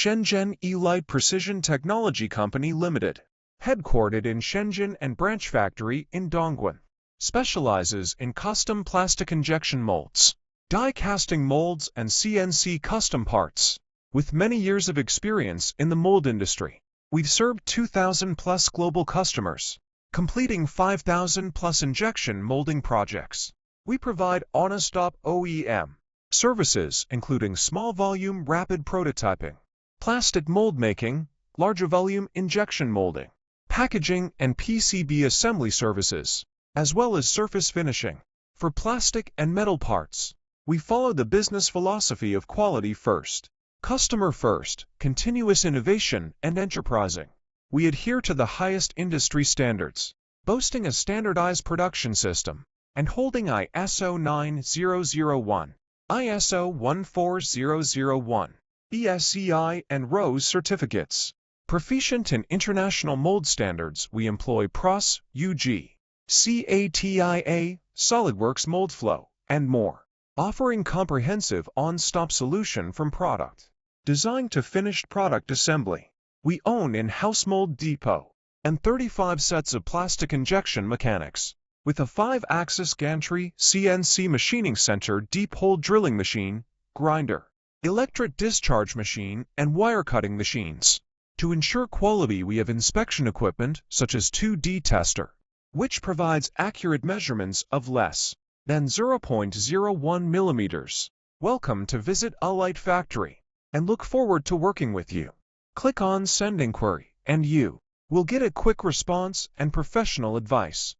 Shenzhen Ulite Precision Technology Company Limited, headquartered in Shenzhen and branch factory in Dongguan, specializes in custom plastic injection molds, die casting molds and CNC custom parts. With many years of experience in the mold industry, we've served 2,000+ global customers, completing 5,000+ injection molding projects. We provide on-a-stop OEM services including small volume rapid prototyping, plastic mold making, larger volume injection molding, packaging and PCB assembly services, as well as surface finishing. For plastic and metal parts, we follow the business philosophy of quality first, customer first, continuous innovation and enterprising. We adhere to the highest industry standards, boasting a standardized production system and holding ISO14001, ISO14001, BSCI and ROSE certificates. Proficient in international mold standards, we employ PROS, UG, CATIA, SolidWorks MoldFlow, and more, offering comprehensive on-stop solution from product design to finished product assembly. We own in-house mold depot and 35 sets of plastic injection mechanics, with a 5-axis gantry CNC machining center, deep hole drilling machine, grinder, electric discharge machine, and wire cutting machines. To ensure quality, we have inspection equipment such as 2D tester, which provides accurate measurements of less than 0.01 millimeters. Welcome to visit Ulite factory and look forward to working with you. Click on Send Inquiry and you will get a quick response and professional advice.